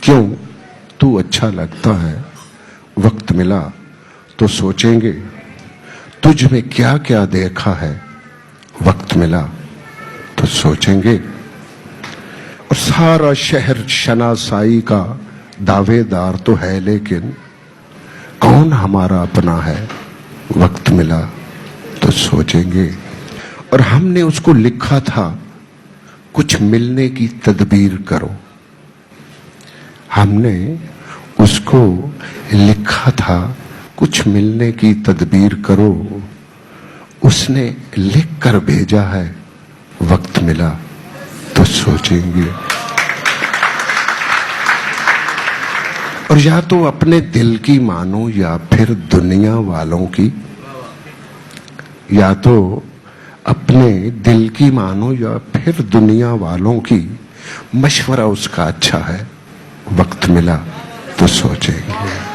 क्यों तू अच्छा लगता है, वक्त मिला तो सोचेंगे। तुझ में क्या क्या देखा है, वक्त मिला तो सोचेंगे। और सारा शहर शनासाई का दावेदार तो है, लेकिन कौन हमारा अपना है, वक्त मिला तो सोचेंगे। और हमने उसको लिखा था, कुछ मिलने की तदबीर करो। हमने उसको लिखा था, कुछ मिलने की तदबीर करो। उसने लिख कर भेजा है, वक्त मिला तो सोचेंगे। और या तो अपने दिल की मानो या फिर दुनिया वालों की। या तो अपने दिल की मानो या फिर दुनिया वालों की। मशवरा उसका अच्छा है, वक्त मिला तो सोचेंगे।